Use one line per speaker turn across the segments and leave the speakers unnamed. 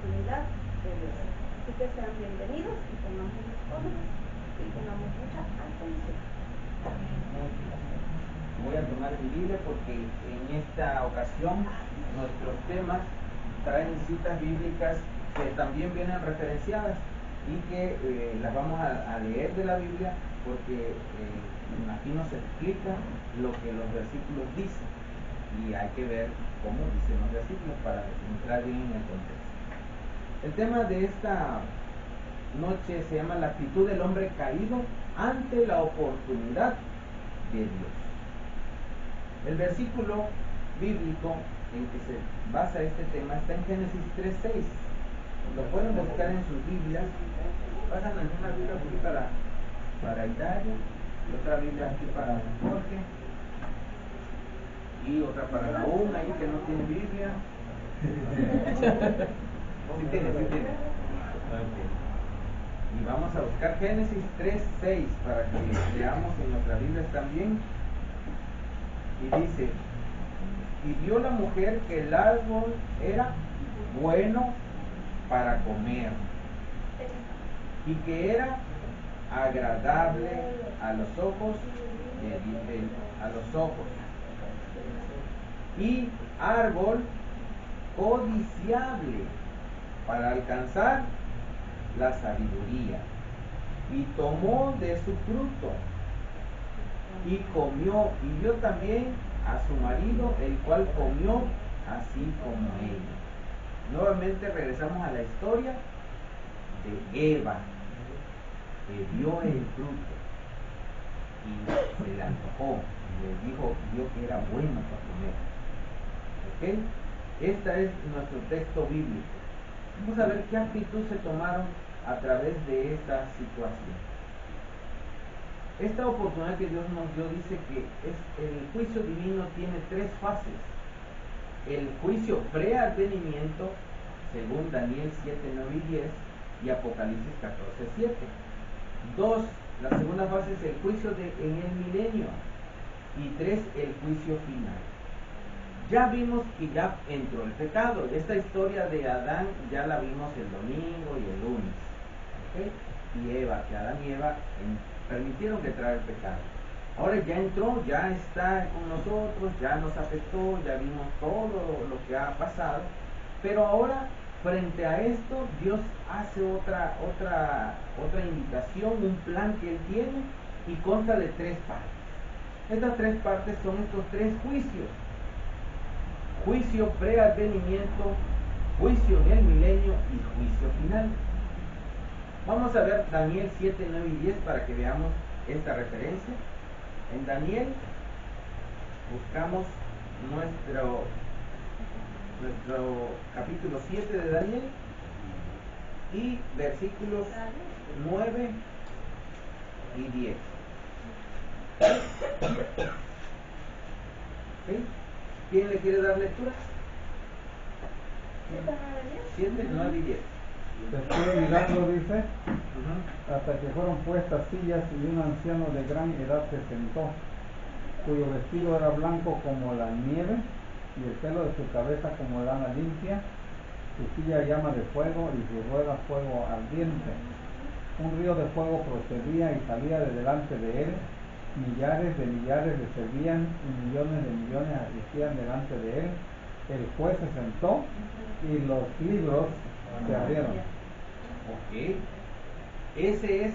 oportunidad de Dios. Así que sean bienvenidos y pongámonos cómodos y pongamos mucha atención.
Voy a tomar mi Biblia porque en esta ocasión nuestros temas traen citas bíblicas que también vienen referenciadas y que las vamos a leer de la Biblia porque aquí nos explica lo que los versículos dicen y hay que ver cómo dicen los versículos para entrar bien en el contexto. El tema de esta noche se llama la actitud del hombre caído ante la oportunidad de Dios. El versículo bíblico en que se basa este tema está en Génesis 3:6. Lo pueden buscar en sus Biblias. Pasan alguna Biblia aquí para Italia, otra Biblia aquí para Jorge y otra para la una ahí que no tiene Biblia. Sí tiene. Okay. Y vamos a buscar Génesis 3:6 para que leamos en nuestras Biblias también. Y dice: y vio la mujer que el árbol era bueno para comer y que era agradable a los ojos y árbol codiciable para alcanzar la sabiduría, y tomó de su fruto y comió, y dio también a su marido, el cual comió así como ella. Nuevamente regresamos a la historia de Eva, que vio el fruto y se le antojó, y le vio que era bueno para comer. ¿Ok? Este es nuestro texto bíblico. Vamos a ver qué actitud se tomaron a través de esta situación. Esta oportunidad que Dios nos dio dice que el juicio divino tiene tres fases. El juicio preadvenimiento, según Daniel 7:9 y 10, y Apocalipsis 14:7. 2. La segunda fase es el juicio en el milenio. Y 3. El juicio final. Ya vimos que ya entró el pecado. Esta historia de Adán ya la vimos el domingo y el lunes. ¿Okay? Y Eva, que Adán y Eva permitieron que entrara el pecado. Ahora ya entró, ya está con nosotros, ya nos afectó, ya vimos todo lo que ha pasado. Pero ahora, frente a esto, Dios hace otra invitación, un plan que Él tiene, y consta de tres partes. Estas tres partes son estos tres juicios: juicio preadvenimiento, juicio en el milenio y juicio final. Vamos a ver Daniel 7, 9 y 10 para que veamos esta referencia. En Daniel buscamos nuestro capítulo 7 de Daniel y versículos 9 y 10. ¿Okay? ¿Quién le quiere dar lectura? 7, 9 y 10.
Después mirando, dice, hasta que fueron puestas sillas y un anciano de gran edad se sentó, cuyo vestido era blanco como la nieve y el pelo de su cabeza como lana limpia, su silla llama de fuego y sus ruedas fuego ardiente. Un río de fuego procedía y salía de delante de él, millares de millares le servían y millones de millones asistían delante de él. El juez se sentó y los libros se abrieron.
Ok. Ese es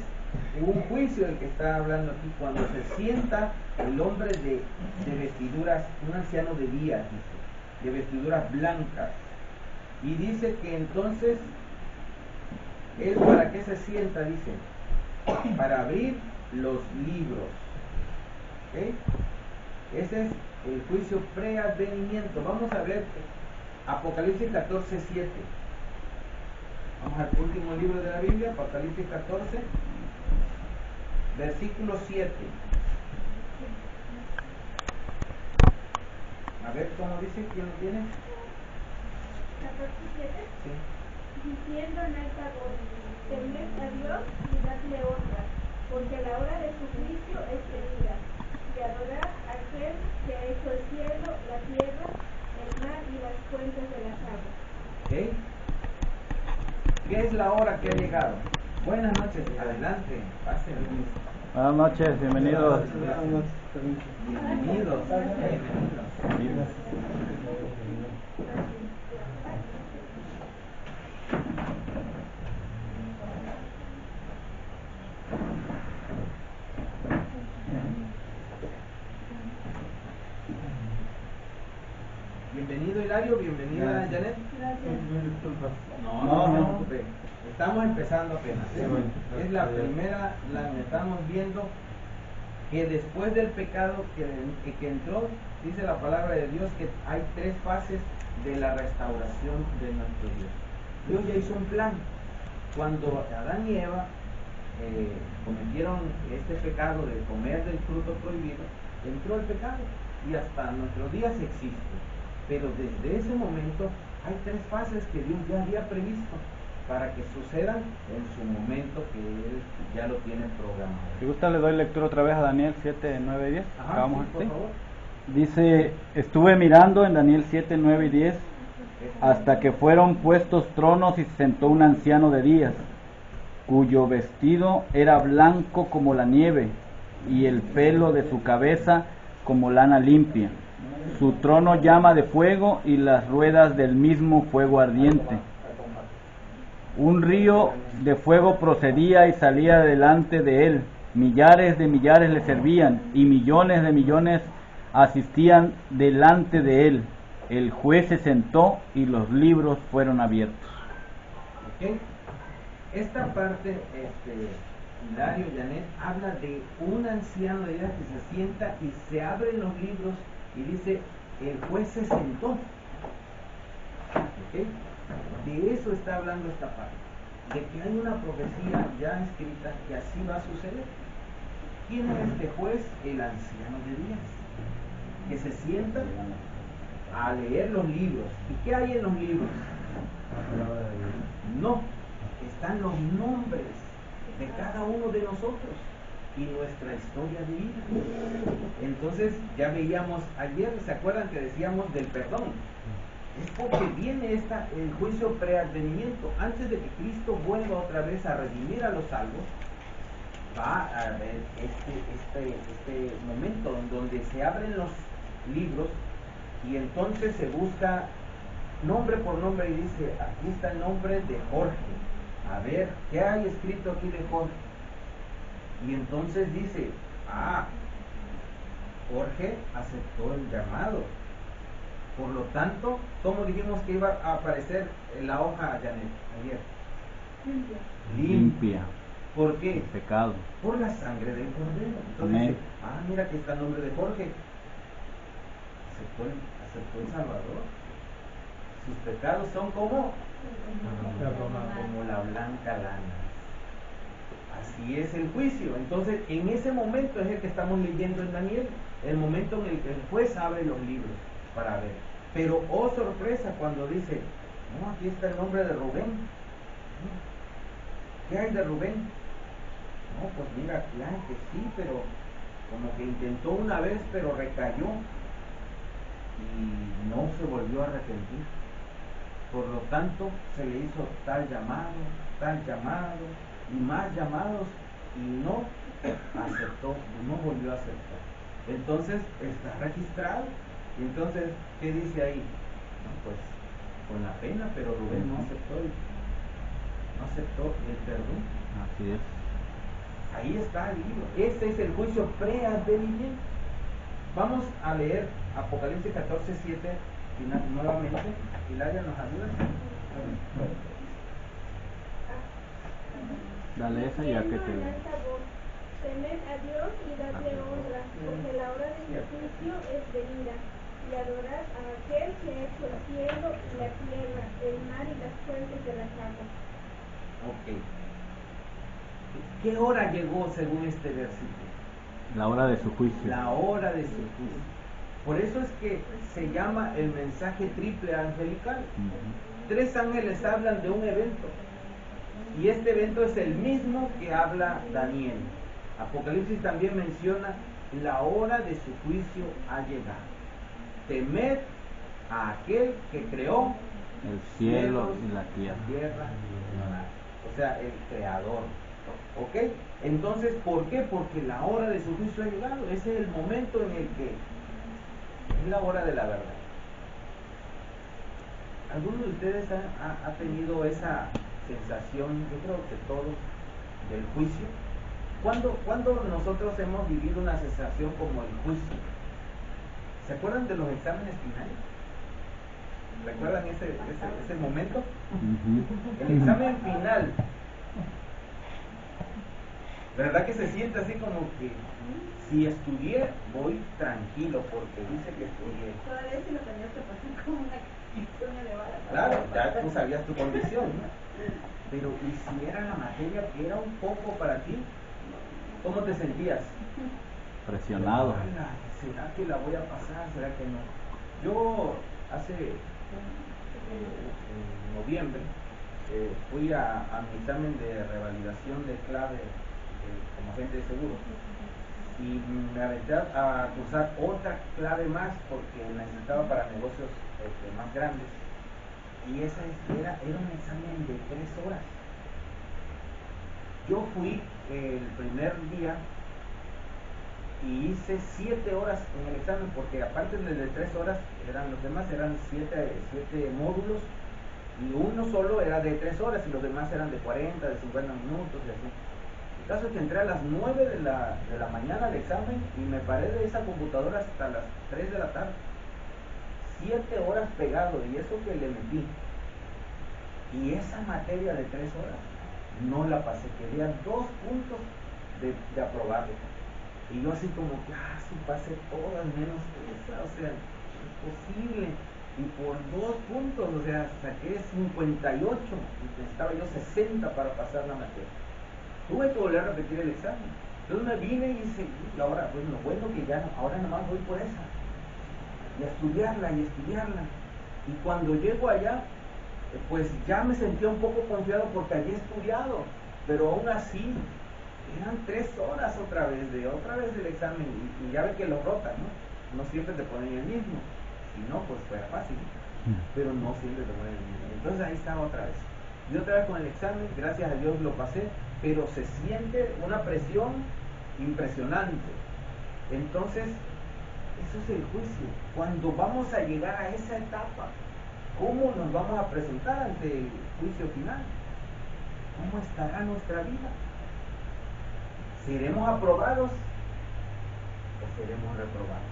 un juicio del que está hablando aquí, cuando se sienta el hombre de vestiduras, un anciano de días, dice, de vestiduras blancas. Y dice que entonces, él para qué se sienta, dice, para abrir los libros. ¿Okay? Ese es el juicio preadvenimiento. Vamos a ver Apocalipsis 14:7. Vamos al último libro de la Biblia, Apocalipsis 14, versículo 7. A ver cómo dice, ¿quién lo tiene?
14:7.
Sí.
Diciendo en alta voz: temed a Dios y dadle honra, porque la hora de su juicio es venida, y adorad a aquel que ha hecho el cielo, la tierra, el mar y las fuentes de las aguas.
¿Okay? es la hora que ha llegado. Buenas noches, adelante, pasen.
Buenas noches, bienvenidos.
Bienvenidos, bienvenidos. Bienvenido Hilario, bienvenida Janet. No se preocupe. Estamos empezando apenas. Es la primera, la que estamos viendo, que después del pecado que entró, dice la palabra de Dios que hay 3 fases de la restauración de nuestro Dios. Dios ya hizo un plan. Cuando Adán y Eva cometieron este pecado de comer del fruto prohibido, entró el pecado y hasta nuestros días existe. Pero desde ese momento hay 3 fases que Dios ya había previsto para que sucedan en su momento que Él ya lo tiene programado.
Si gusta le doy lectura otra vez a Daniel 7, 9 y 10.
Ajá, sí, por favor.
Dice, estuve mirando en Daniel 7, 9 y 10 hasta que fueron puestos tronos y se sentó un anciano de días, cuyo vestido era blanco como la nieve y el pelo de su cabeza como lana limpia. Su trono llama de fuego y las ruedas del mismo fuego ardiente. Un río de fuego procedía y salía delante de él. Millares de millares le servían y millones de millones asistían delante de él. El juez se sentó y los libros fueron abiertos.
¿Okay? Esta parte, Hilario, Janet, habla de un anciano de edad que se sienta y se abren los libros y dice, el juez se sentó. ¿Okay? De eso está hablando esta parte, de que hay una profecía ya escrita que así va a suceder. ¿Quién es este juez? El anciano de días, que se sienta a leer los libros. ¿Y qué hay en los libros? No, están los nombres de cada uno de nosotros y nuestra historia de vida. Entonces ya veíamos ayer, ¿se acuerdan que decíamos del perdón? Es porque viene el juicio preadvenimiento. Antes de que Cristo vuelva otra vez a redimir a los salvos, va a haber este momento en donde se abren los libros y entonces se busca nombre por nombre y dice, aquí está el nombre de Jorge. A ver, ¿qué hay escrito aquí de Jorge? Y entonces dice, Jorge aceptó el llamado. Por lo tanto, ¿cómo dijimos que iba a aparecer en la hoja, Janet, ayer?
Limpia.
¿Por qué?
El pecado.
Por la sangre del Cordero. Entonces
Amén.
dice, mira, aquí está el nombre de Jorge. Aceptó el Salvador. Sus pecados son como la blanca lana. Así es el juicio. Entonces, en ese momento es el que estamos leyendo en Daniel, el momento en el que el juez abre los libros para ver. Pero, oh sorpresa, cuando dice, no, aquí está el nombre de Rubén. ¿Qué hay de Rubén? No, pues mira, claro que sí, pero como que intentó una vez, pero recayó y no se volvió a arrepentir. Por lo tanto, se le hizo tal llamado y más llamados y no aceptó, no volvió a aceptar. Entonces está registrado. Y entonces, ¿qué dice ahí? No, pues con la pena, pero Rubén no aceptó el perdón.
Así es.
Ahí está el libro. Este es el juicio preadvenimiento. Vamos a leer Apocalipsis 14:7 nuevamente. Hilaria, ¿nos ayuda?
Dale esa ya que te...
Temed a Dios y dadle honra, porque la hora de su juicio es venida, y adorad a aquel que ha hecho el cielo y la tierra, el mar y las fuentes de las aguas.
Ok. ¿Qué hora llegó según este versículo?
La hora de su juicio.
La hora de su juicio. Por eso es que se llama el mensaje triple angelical. 3 ángeles hablan de un evento. Y este evento es el mismo que habla Daniel. Apocalipsis también menciona la hora de su juicio ha llegado. Temed a aquel que creó
el cielo y la tierra.
y la mar. sea, el Creador. ¿Ok? Entonces, ¿por qué? Porque la hora de su juicio ha llegado. Ese es el momento en el que es la hora de la verdad. ¿Alguno de ustedes ha tenido esa sensación, yo creo que todos, del juicio? ¿Cuándo nosotros hemos vivido una sensación como el juicio? ¿Se acuerdan de los exámenes finales? ¿Recuerdan ese momento? El examen final, ¿verdad que se siente así como que si estudié, voy tranquilo porque dice que estudié?
Todavía si lo tenías que pasar como una condición elevada.
Claro, ya tú sabías tu condición, ¿no? Pero ¿y si era la materia que era un poco para ti? ¿Cómo te sentías?
Presionado.
¿Será que la voy a pasar? ¿Será que no? Yo hace en noviembre fui a mi examen de revalidación de clave como agente de seguros y me aventé a cursar otra clave más porque la necesitaba para negocios más grandes, y esa era un examen de 3 horas. Yo fui el primer día y hice 7 horas en el examen, porque aparte de 3 horas los demás eran 7 módulos, y uno solo era de 3 horas y los demás eran de 40, de 50 minutos y así. El caso es que entré a las 9 de la mañana al examen y me paré de esa computadora hasta las 3 de la tarde. 7 horas pegado, y eso que le metí. Y esa materia de 3 horas no la pasé, quería 2 puntos de aprobarlo. Y yo así como que, si pasé todas menos esa, o sea, es posible. Y por 2 puntos, o sea, saqué 58, y necesitaba yo 60 para pasar la materia. Tuve que volver a repetir el examen. Entonces me vine y dije, y ahora, pues lo bueno que ya, ahora nomás voy por esa. Y a estudiarla, y estudiarla. Y cuando llego allá, pues ya me sentía un poco confiado porque había estudiado, pero aún así, eran 3 horas otra vez del examen, y ya ven que lo rotan, ¿no? No siempre te ponen el mismo, si no, pues fuera fácil, pero no siempre te ponen el mismo. Entonces ahí estaba otra vez, y otra vez con el examen, gracias a Dios lo pasé, pero se siente una presión impresionante. Entonces, eso es el juicio. Cuando vamos a llegar a esa etapa, ¿cómo nos vamos a presentar ante el juicio final? ¿Cómo estará nuestra vida? ¿Seremos aprobados o seremos reprobados?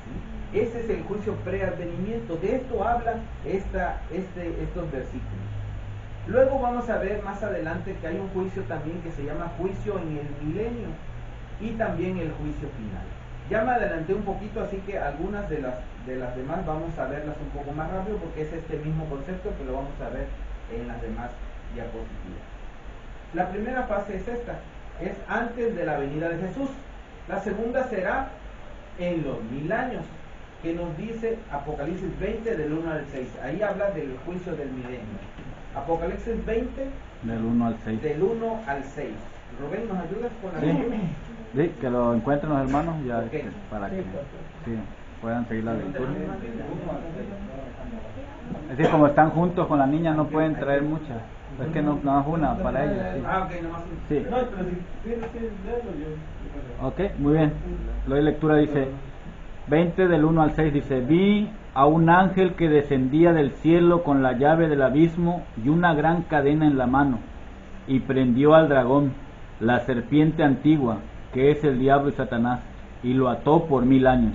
¿Sí? Ese es el juicio preadvenimiento. De esto habla estos versículos. Luego vamos a ver más adelante que hay un juicio también que se llama juicio en el milenio, y también el juicio final. Ya me adelanté un poquito, así que algunas de las demás vamos a verlas un poco más rápido, porque es este mismo concepto que lo vamos a ver en las demás diapositivas. La primera fase es esta, es antes de la venida de Jesús. La segunda será en los 1000 años, que nos dice Apocalipsis 20 del 1 al 6. Ahí habla del juicio del milenio. Apocalipsis 20
del 1 al 6.
Del 1 al 6. Rubén, ¿nos ayudas con la lectura?
Sí, que lo encuentren los hermanos ya,
Okay.
Para que puedan seguir la lectura. Es decir, como están juntos con la niña, no pueden traer muchas. Es que no es una para ellos. Sí.
Ok, nomás una.
Sí.
No, pero si tienes que leerlo yo.
Ok, muy bien. La lectura dice 20 del 1 al 6, dice: vi a un ángel que descendía del cielo con la llave del abismo y una gran cadena en la mano, y prendió al dragón, la serpiente antigua, que es el diablo y Satanás, y lo ató por 1000 años,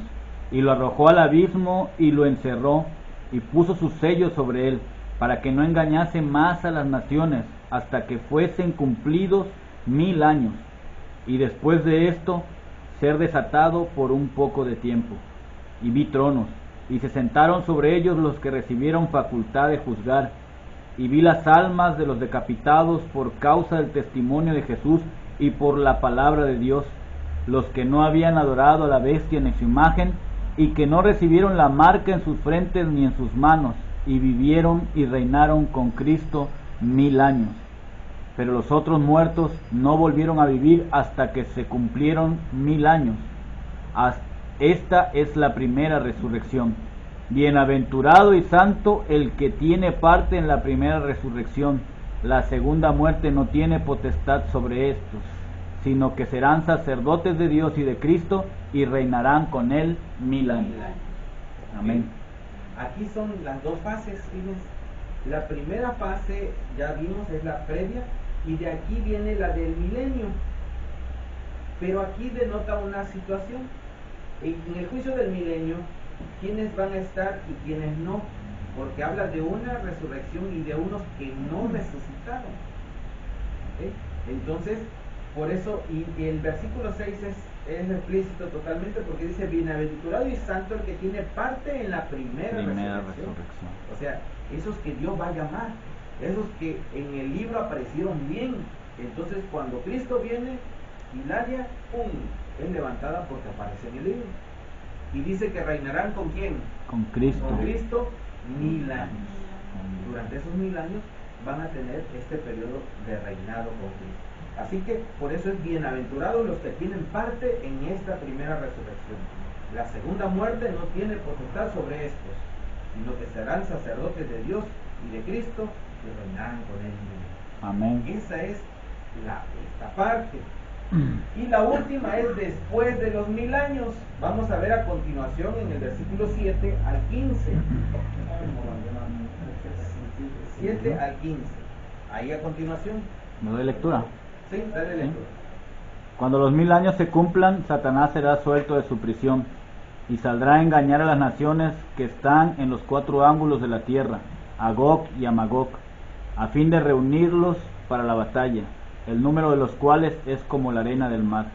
y lo arrojó al abismo y lo encerró, y puso sus sellos sobre él, para que no engañase más a las naciones, hasta que fuesen cumplidos 1000 años, y después de esto ser desatado por un poco de tiempo. Y vi tronos, y se sentaron sobre ellos los que recibieron facultad de juzgar, y vi las almas de los decapitados por causa del testimonio de Jesús y por la palabra de Dios, los que no habían adorado a la bestia ni su imagen, y que no recibieron la marca en sus frentes ni en sus manos, y vivieron y reinaron con Cristo 1000 años. Pero los otros muertos no volvieron a vivir hasta que se cumplieron 1000 años. Esta es la primera resurrección. Bienaventurado y santo el que tiene parte en la primera resurrección. la segunda muerte no tiene potestad sobre estos, sino que serán sacerdotes de Dios y de Cristo y reinarán con él 1000 años. Amén.
Aquí son las dos fases, fíjense. La primera fase, ya vimos, es la previa, y de aquí viene la del milenio. Pero aquí denota una situación. En el juicio del milenio, ¿quiénes van a estar y quiénes no? Porque habla de una resurrección y de unos que no resucitaron. ¿Okay? Entonces, por eso, y el versículo 6 es explícito totalmente, porque dice: bienaventurado y santo el que tiene parte en la primera resurrección. O sea, esos que Dios va a llamar, esos que en el libro aparecieron bien. Entonces, cuando Cristo viene, Hilaria, ¡pum!, es levantada porque aparece en el libro. Y dice que reinarán ¿con quién?
Con Cristo.
Con Cristo 1000 años. Durante esos 1000 años van a tener este periodo de reinado con Cristo. Así que por eso es bienaventurados los que tienen parte en esta primera resurrección. La segunda muerte no tiene potestad sobre estos, sino que serán sacerdotes de Dios y de Cristo y reinarán con él.
Amén.
Esa es esta parte. Y la última es después de los 1000 años. Vamos a ver a continuación en el versículo 7 al 15. 7 al 15. Ahí a continuación.
¿No doy lectura?
Sí, dale lectura.
Cuando los 1000 años se cumplan, Satanás será suelto de su prisión y saldrá a engañar a las naciones que están en los 4 ángulos de la tierra, a Gog y a Magog, a fin de reunirlos para la batalla, el número de los cuales es como la arena del mar.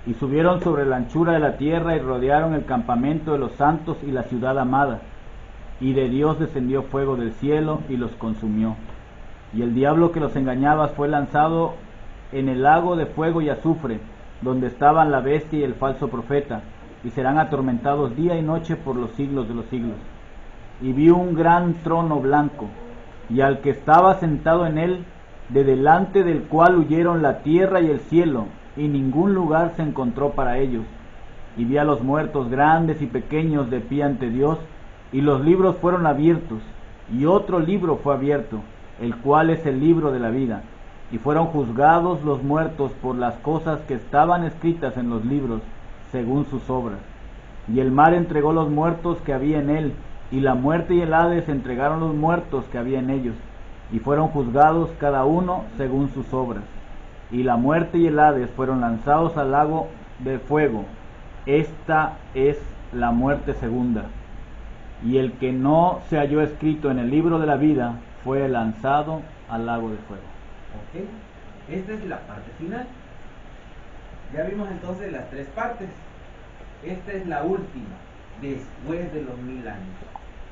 Y subieron sobre la anchura de la tierra y rodearon el campamento de los santos y la ciudad amada. Y de Dios descendió fuego del cielo y los consumió. Y el diablo que los engañaba fue lanzado en el lago de fuego y azufre, donde estaban la bestia y el falso profeta, y serán atormentados día y noche por los siglos de los siglos. Y vi un gran trono blanco, y al que estaba sentado en él, de delante del cual huyeron la tierra y el cielo, y ningún lugar se encontró para ellos. Y vi a los muertos grandes y pequeños de pie ante Dios, y los libros fueron abiertos, y otro libro fue abierto, el cual es el libro de la vida. Y fueron juzgados los muertos por las cosas que estaban escritas en los libros, según sus obras. Y el mar entregó los muertos que había en él, y la muerte y el Hades entregaron los muertos que había en ellos, y fueron juzgados cada uno según sus obras. Y la muerte y el Hades fueron lanzados al lago de fuego. Esta es la muerte segunda. Y el que no se halló escrito en el libro de la vida fue lanzado al lago de fuego.
¿Ok? Esta es la parte final. Ya vimos entonces las 3 partes. Esta es la última, después de los 1000 años.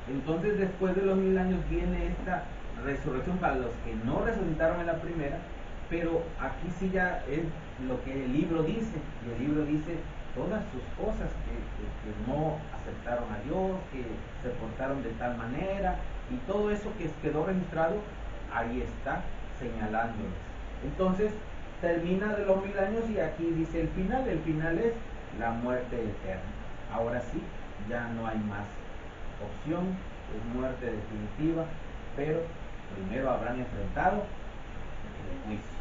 Entonces, después de los 1000 años viene esta resurrección para los que no resucitaron en la primera, pero aquí sí ya es lo que el libro dice. Y el libro dice todas sus cosas que no aceptaron a Dios, que se portaron de tal manera, y todo eso que quedó registrado, ahí está señalándoles. Entonces termina de los 1000 años y aquí dice el final es la muerte eterna. Ahora sí, ya no hay más opción, es muerte definitiva, pero primero habrán enfrentado el juicio.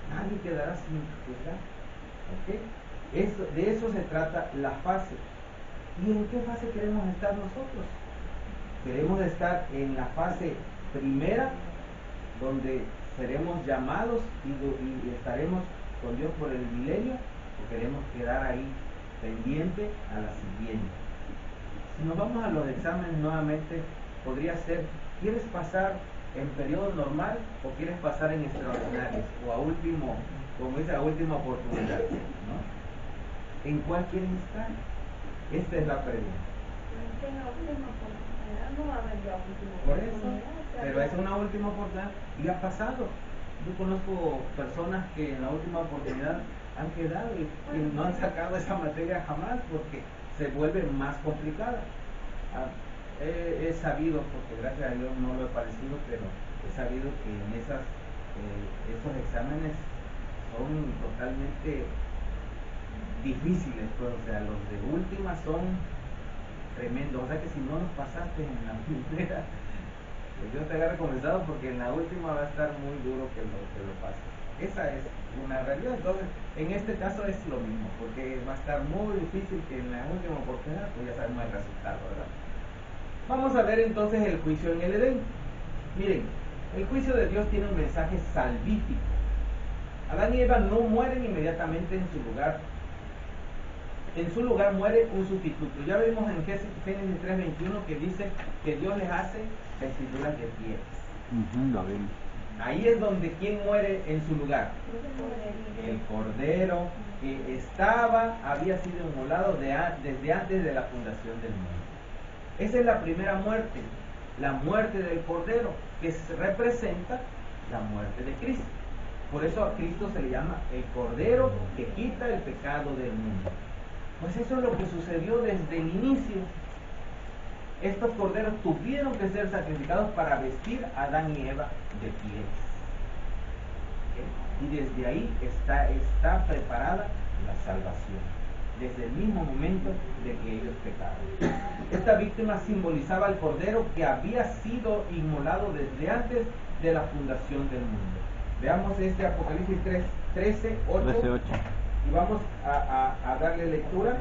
Nadie quedará sin juzgar. ¿Okay? De eso se trata la fase. ¿Y en qué fase queremos estar nosotros? Queremos estar en la fase primera, donde seremos llamados y estaremos con Dios por el milenio, o queremos quedar ahí pendiente a la siguiente. Si nos vamos a los exámenes nuevamente, podría ser: ¿quieres pasar en periodo normal o quieres pasar en extraordinarios? O a último, como dice, a última oportunidad, ¿no? ¿En cuál quieres estar? Esta es la pregunta. Por eso, pero es una última oportunidad y ha pasado. Yo conozco personas que en la última oportunidad han quedado y no han sacado esa materia jamás porque se vuelve más complicada. He sabido, porque gracias a Dios no lo he padecido, pero he sabido que en esos exámenes son totalmente difíciles, pues, o sea, los de última son tremendos. O sea que si no los pasaste en la primera, Que Dios te agarre comenzado, porque en la última va a estar muy duro que lo pase. Esa es una realidad. Entonces, en este caso es lo mismo, porque va a estar muy difícil que en la última oportunidad, pues ya sabemos el resultado, ¿verdad? Vamos a ver entonces el juicio en el Edén. Miren, el juicio de Dios tiene un mensaje salvífico. Adán y Eva no mueren inmediatamente en su lugar. En su lugar muere un sustituto. Ya vimos en Génesis 3:21 que dice que Dios les hace vestiduras de pieles.
Lo vimos.
Ahí es donde ¿quién muere en su lugar? El cordero que había sido inmolado desde antes de la fundación del mundo. Esa es la primera muerte, la muerte del cordero, que representa la muerte de Cristo. Por eso a Cristo se le llama el cordero que quita el pecado del mundo. Pues eso es lo que sucedió desde el inicio. Estos corderos tuvieron que ser sacrificados para vestir a Adán y Eva de pieles. Y desde ahí está preparada la salvación, desde el mismo momento de que ellos pecaron. Esta víctima simbolizaba al cordero que había sido inmolado desde antes de la fundación del mundo. Veamos Apocalipsis 13:8. Y vamos a darle lectura.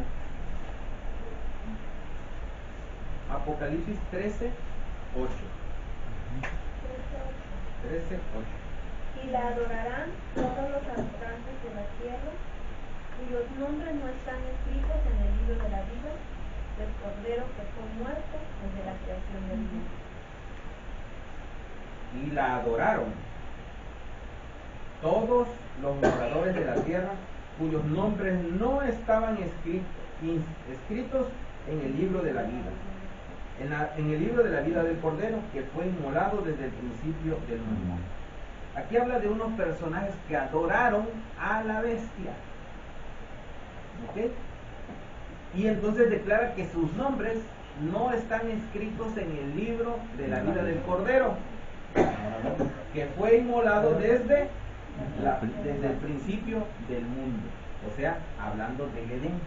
Apocalipsis 13:8. 13:8.
Y la adorarán todos los habitantes de la tierra, cuyos nombres no están escritos en el libro de la vida del Cordero que fue muerto desde la creación del mundo.
Y la adoraron todos los moradores de la tierra, cuyos nombres no estaban escritos en el libro de la vida, en el libro de la vida del Cordero que fue inmolado desde el principio del mundo. Aquí habla de unos personajes que adoraron a la bestia. ¿Ok? Y entonces declara que sus nombres no están escritos en el libro de la vida del Cordero, que fue inmolado desde el principio del mundo. O sea, hablando del Edén.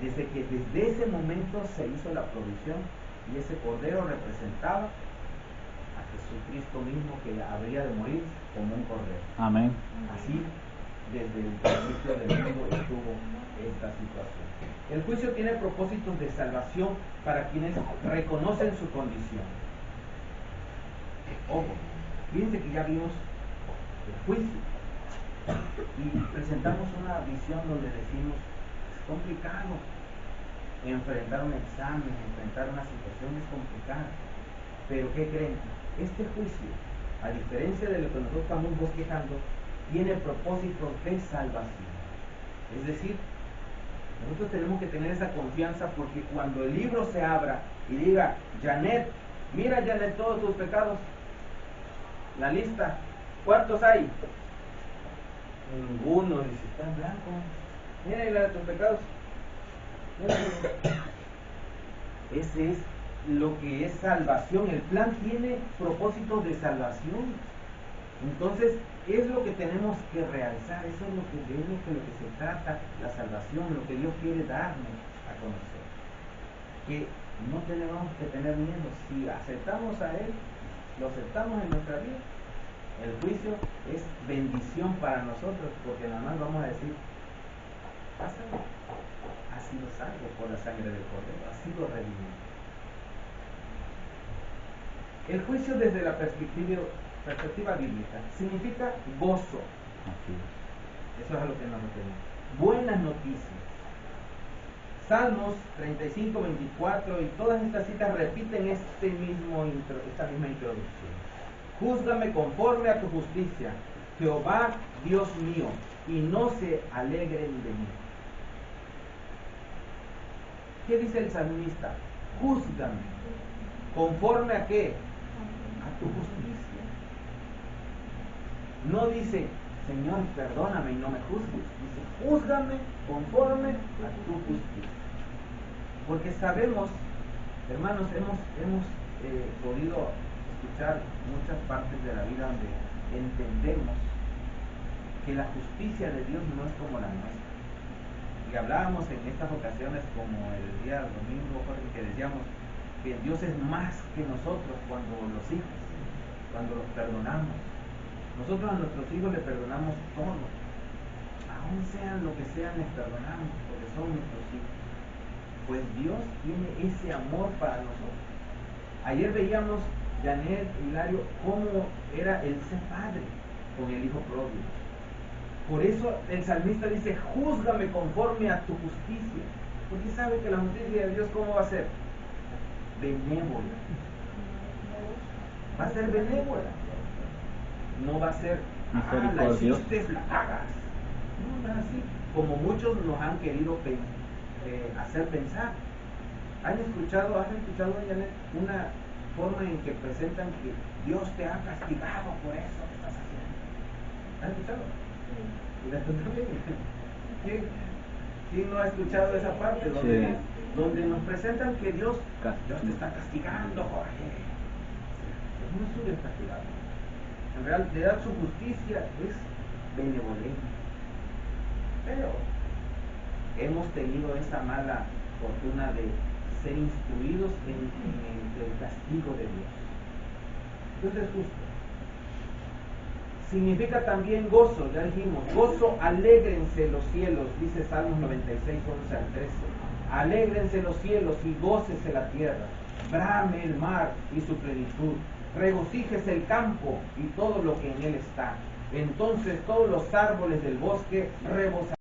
Desde ese momento se hizo la provisión, y ese Cordero representaba a Jesucristo mismo, que habría de morir como un cordero.
Amén.
Así, desde el principio del mundo estuvo esta situación. El juicio tiene propósitos de salvación para quienes reconocen su condición. Ojo, fíjense que ya vimos el juicio y presentamos una visión donde decimos: es complicado enfrentar un examen, enfrentar una situación es complicada. Pero ¿qué creen? Este juicio, a diferencia de lo que nosotros estamos bosquejando, tiene propósitos de salvación. Es decir, nosotros tenemos que tener esa confianza, porque cuando el libro se abra y diga: Janet, mira Janet todos tus pecados, la lista, ¿cuántos hay? Ninguno. Dice: está en blanco, mira la de tus pecados. Ese es lo que es salvación. El plan tiene propósitos de salvación. Entonces, es lo que tenemos que realizar. Eso es lo que se trata, la salvación, lo que Dios quiere darnos a conocer. Que no tenemos que tener miedo. Si aceptamos a Él, lo aceptamos en nuestra vida, el juicio es bendición para nosotros, porque nada más vamos a decir: pásalo, ha sido salvo por la sangre del Cordero, ha sido redimido. El juicio desde la perspectiva bíblica significa gozo. Eso es a lo que nos referimos. Buenas noticias. Salmos 35:24 y todas estas citas repiten esta misma introducción. Júzgame conforme a tu justicia, Jehová Dios mío, y no se alegren de mí. ¿Qué dice el salmista? Júzgame. ¿Conforme a qué? A tu justicia. No dice: Señor, perdóname y no me juzgues. Dice: júzgame conforme a tu justicia. Porque sabemos, hermanos, hemos podido escuchar muchas partes de la vida donde entendemos que la justicia de Dios no es como la nuestra. Y hablábamos en estas ocasiones, como el día domingo, Jorge, que decíamos: que Dios es más que nosotros cuando los hijos, cuando los perdonamos. Nosotros a nuestros hijos les perdonamos todo, aún sean lo que sean, les perdonamos porque son nuestros hijos. Pues Dios tiene ese amor para nosotros. Ayer veíamos, Janet, Hilario, cómo era el ser padre con el hijo pródigo. Por eso el salmista dice, júzgame conforme a tu justicia, porque sabe que la justicia de Dios, ¿cómo va a ser? Benévola. Va a ser benévola. No va a ser, la hiciste, la pagas. No, no es así, como muchos nos han querido hacer pensar. ¿Has escuchado, Janet, una forma en que presentan que Dios te ha castigado por eso que estás haciendo? ¿Has escuchado? Sí. ¿Quién no ha escuchado esa parte donde nos presentan que Dios te está castigando, Jorge? No es su castigado. En realidad su justicia es benevolente. Pero hemos tenido esa mala fortuna de ser instruidos en el castigo de Dios. Entonces es justo. Significa también gozo, ya dijimos, gozo, alégrense los cielos, dice Salmos 96, 11 al 13. Alégrense los cielos y gócese la tierra, brame el mar y su plenitud, regocíjese el campo y todo lo que en él está. Entonces todos los árboles del bosque rebosarán.